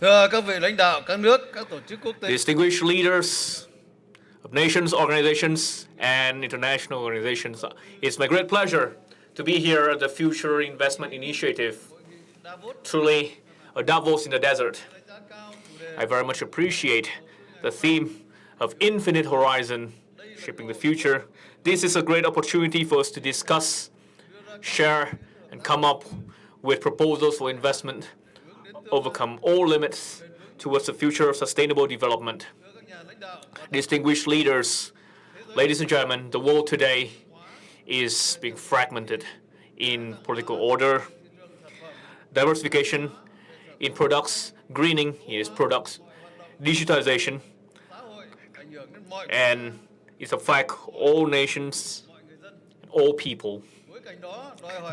Thưa các vị lãnh đạo các nước, các tổ chức quốc tế, distinguished leaders of nations, organizations, and international organizations, it's my great pleasure to be here at the Future Investment Initiative, truly a Davos in the desert. I very much appreciate the theme of infinite horizon, shaping the future. This is a great opportunity for us to discuss, share, and come up with proposals for investment, overcome all limits towards the future of sustainable development. Distinguished leaders, ladies and gentlemen, the world today is being fragmented in political order, diversification in products, greening in its products, digitization, and it affects all nations, all people.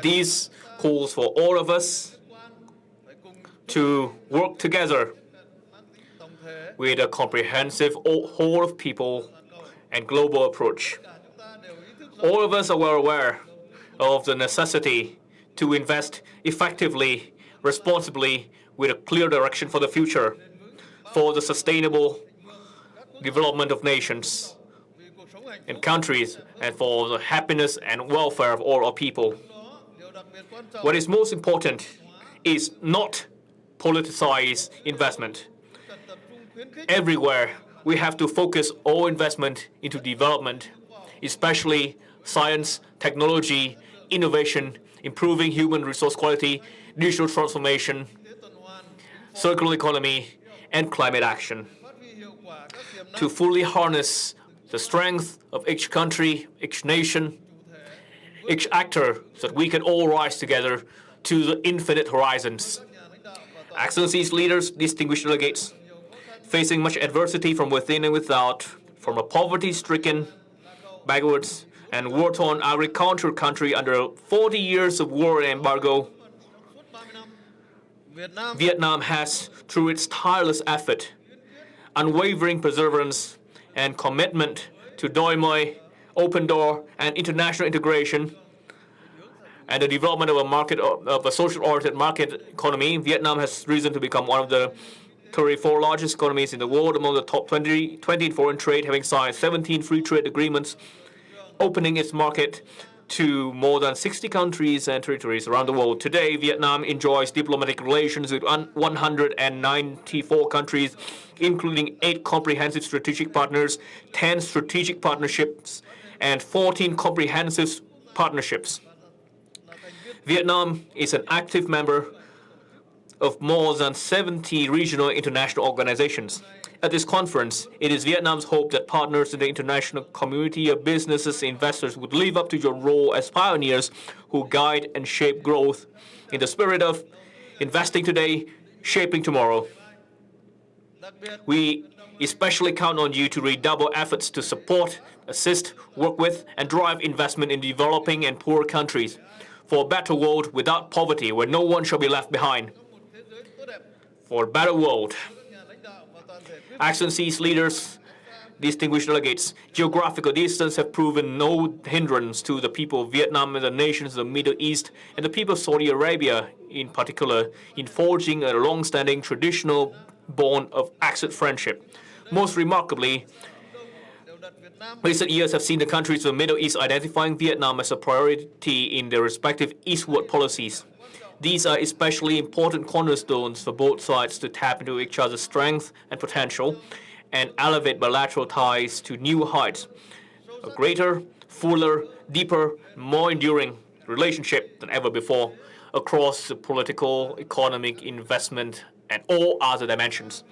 These calls for all of us to work together with a comprehensive whole of people and global approach. All of us are well aware of the necessity to invest effectively, responsibly, with a clear direction for the future, for the sustainable development of nations and countries, and for the happiness and welfare of all our people. What is most important is not politicize investment. Everywhere, we have to focus all investment into development, especially science, technology, innovation, improving human resource quality, digital transformation, circular economy, and climate action. To fully harness the strength of each country, each nation, each actor, so that we can all rise together to the infinite horizons. Excellencies, leaders, distinguished delegates, facing much adversity from within and without, from a poverty-stricken, backwards, and war-torn agricultural country under 40 years of war and embargo, Vietnam has, through its tireless effort, unwavering perseverance, and commitment to Doi Moi, open door, and international integration, and the development of a social-oriented market economy, Vietnam has risen to become one of the 34 largest economies in the world, among the top 20 in foreign trade, having signed 17 free trade agreements, opening its market to more than 60 countries and territories around the world. Today, Vietnam enjoys diplomatic relations with 194 countries, including 8 comprehensive strategic partners, 10 strategic partnerships, and 14 comprehensive partnerships. Vietnam is an active member of more than 70 regional international organizations. At this conference, it is Vietnam's hope that partners in the international community of businesses and investors would live up to your role as pioneers who guide and shape growth in the spirit of investing today, shaping tomorrow. We especially count on you to redouble efforts to support, assist, work with, and drive investment in developing and poor countries for a better world without poverty, where no one shall be left behind. For a better world. Excellencies, leaders, distinguished delegates, geographical distance have proven no hindrance to the people of Vietnam and the nations of the Middle East, and the people of Saudi Arabia in particular, in forging a long-standing traditional bond of excellent friendship. Most remarkably, recent years have seen the countries of the Middle East identifying Vietnam as a priority in their respective eastward policies. These are especially important cornerstones for both sides to tap into each other's strength and potential and elevate bilateral ties to new heights. A greater, fuller, deeper, more enduring relationship than ever before across the political, economic, investment, and all other dimensions.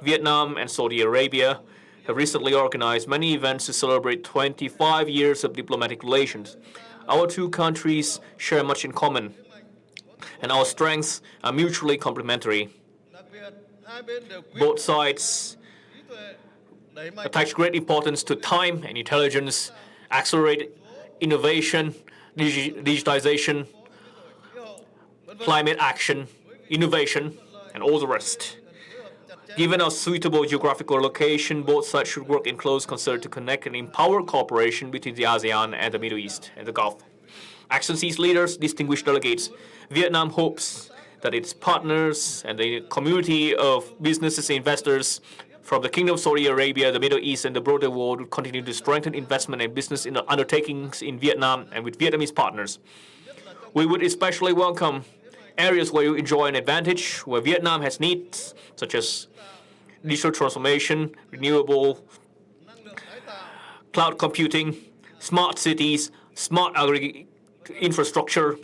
Vietnam and Saudi Arabia have recently organized many events to celebrate 25 years of diplomatic relations. Our two countries share much in common, and our strengths are mutually complementary. Both sides attach great importance to time and intelligence, accelerate innovation, digitization, climate action, innovation, and all the rest. Given our suitable geographical location, both sides should work in close concert to connect and empower cooperation between the ASEAN and the Middle East and the Gulf. Excellencies, leaders, distinguished delegates, Vietnam hopes that its partners and the community of businesses and investors from the Kingdom of Saudi Arabia, the Middle East, and the broader world will continue to strengthen investment and business undertakings in Vietnam and with Vietnamese partners. We would especially welcome areas where you enjoy an advantage, where Vietnam has needs, such as digital transformation, renewable, cloud computing, smart cities, smart infrastructure.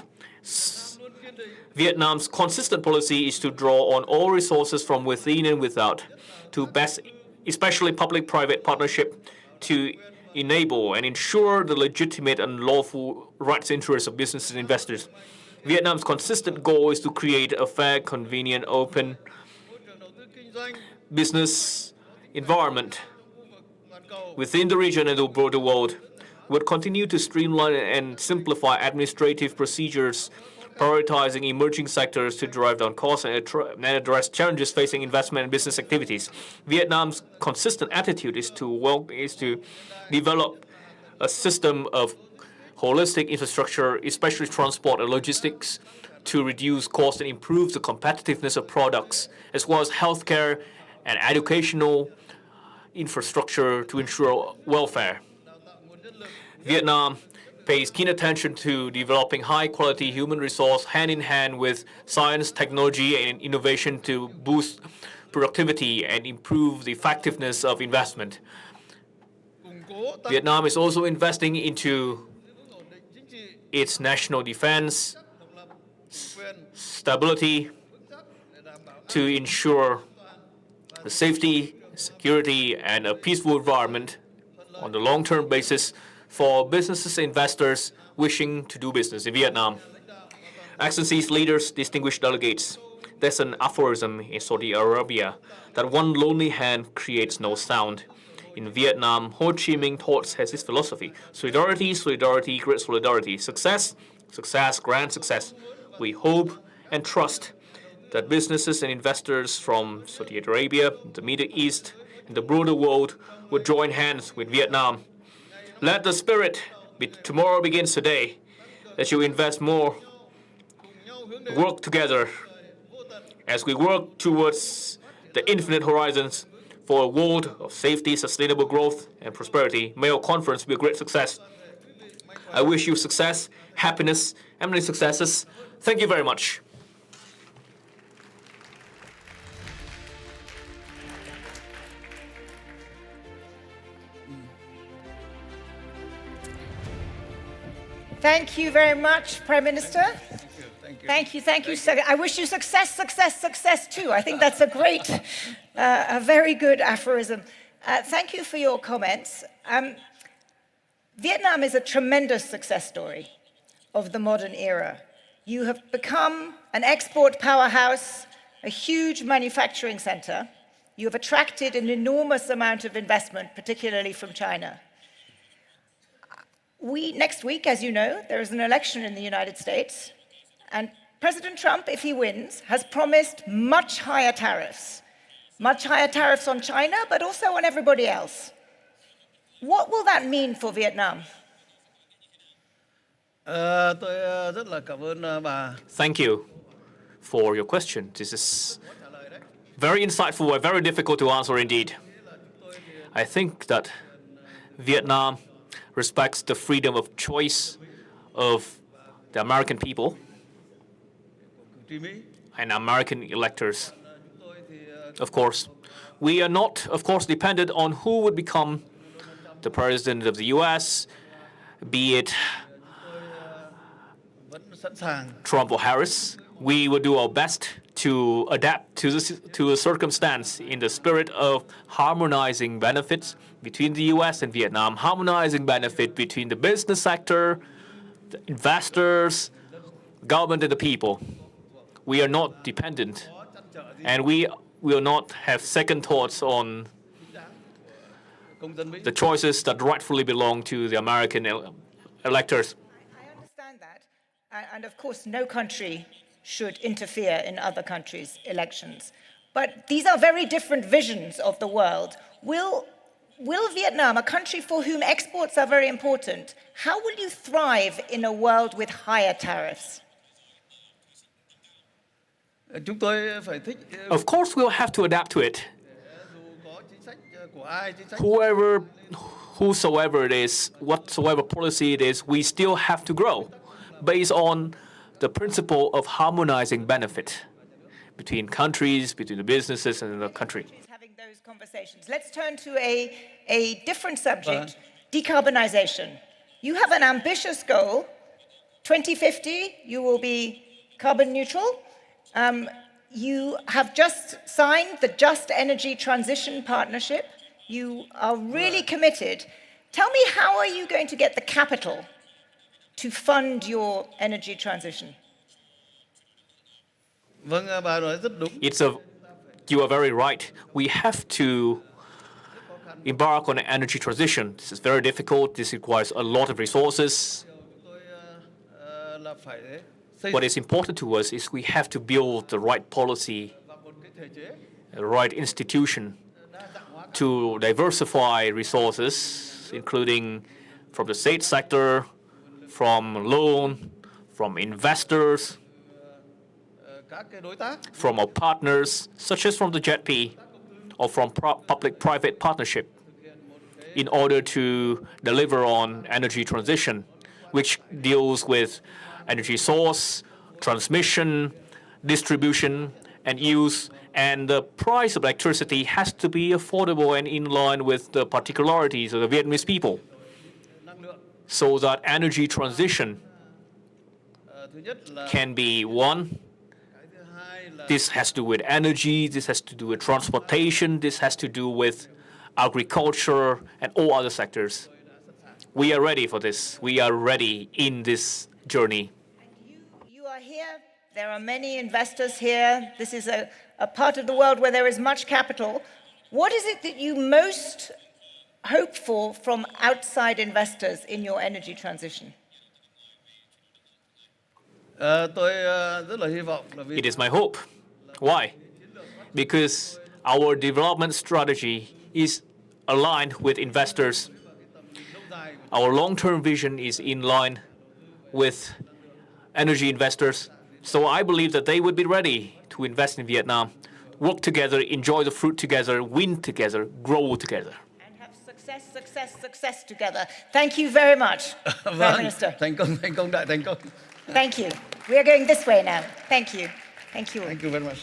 Vietnam's consistent policy is to draw on all resources from within and without, to best, especially public-private partnership, to enable and ensure the legitimate and lawful rights and interests of businesses and investors. Vietnam's consistent goal is to create a fair, convenient, open business environment within the region and the broader world. Would continue to streamline and simplify administrative procedures, prioritizing emerging sectors to drive down costs and address challenges facing investment and business activities. Vietnam's consistent attitude is to develop a system of holistic infrastructure, especially transport and logistics, to reduce costs and improve the competitiveness of products, as well as healthcare and educational infrastructure to ensure welfare. Vietnam pays keen attention to developing high-quality human resource hand-in-hand with science, technology, and innovation to boost productivity and improve the effectiveness of investment. Vietnam is also investing into its national defense, stability, to ensure the safety, security, and a peaceful environment on the long-term basis for businesses and investors wishing to do business in Vietnam. Excellencies, leaders, distinguished delegates, there's an aphorism in Saudi Arabia that one lonely hand creates no sound. In Vietnam, Ho Chi Minh thought has this philosophy: solidarity, solidarity, great solidarity. Success, success, grand success. We hope and trust that businesses and investors from Saudi Arabia, the Middle East, and the broader world would join hands with Vietnam. Let the spirit tomorrow begins today, that you invest more, work together as we work towards the infinite horizons for a world of safety, sustainable growth, and prosperity. May our conference be a great success. I wish you success, happiness, and many successes. Thank you very much. Thank you very much, Prime Minister. Thank you. I wish you success, success, success too. I think that's a great, a very good aphorism. Thank you for your comments. Vietnam is a tremendous success story of the modern era. You have become an export powerhouse, a huge manufacturing center. You have attracted an enormous amount of investment, particularly from China. Next week, as you know, there is an election in the United States, and President Trump, if he wins, has promised much higher tariffs on China, but also on everybody else. What will that mean for Vietnam? Thank you for your question. This is very insightful and very difficult to answer indeed. I think that Vietnam respects the freedom of choice of the American people and American electors. Of course, we are not, dependent on who would become the president of the U.S., be it Trump or Harris. We will do our best to adapt to a circumstance in the spirit of harmonizing benefits between the U.S. and Vietnam, harmonizing benefit between the business sector, the investors, government, and the people. We are not dependent, and we will not have second thoughts on the choices that rightfully belong to the American electors. I understand that, and of course, no country should interfere in other countries' elections. But these are very different visions of the world. Will Vietnam, a country for whom exports are very important, how will you thrive in a world with higher tariffs? Chúng tôi phải thích Of course, we'll have to adapt to it. dù có chính sách của ai, chính sách Whosoever it is, whatsoever policy it is, we still have to grow based on the principle of harmonizing benefit between countries, between the businesses and the country. Having those conversations. Let's turn to a different subject, decarbonization. You have an ambitious goal. 2050, you will be carbon neutral. You have just signed the Just Energy Transition Partnership. You are really committed. Tell me, how are you going to get the capital to fund your energy transition? Vâng, bà nói rất đúng. You are very right. We have to embark on an energy transition. This is very difficult. This requires a lot of resources. Tôi là phải xây What is important to us is we have to build the right policy, vào một cái thể chế the right institution đa dạng hóa to diversify resources, including from the state sector, from loan, from investors, các cái đối tác, from our partners, such as from the JETP, or from public-private partnership, in order to deliver on energy transition, which deals with energy source, transmission, distribution, and use, and the price of electricity has to be affordable and in line with the particularities of the Vietnamese people, so that energy transition thứ nhất là can be one. cái thứ hai là This has to do with energy, this has to do with transportation, this has to do with agriculture and all other sectors. We are ready for this. We are ready in this journey. You are here. There are many investors here. This is a part of the world where there is much capital. What is it that you most hope for from outside investors in your energy transition? tôi rất là hy vọng là vì It is my hope. Why? Because our development strategy is aligned with investors. Our long-term vision is in line with energy investors. So I believe that they would be ready to invest in Vietnam, work together, enjoy the fruit together, win together, grow together. And have success together. Thank you very much, Prime vâng, Minister. thành công đại thành công. Thank you. We are going this way now. Thank you. Thank you. Thank you very much.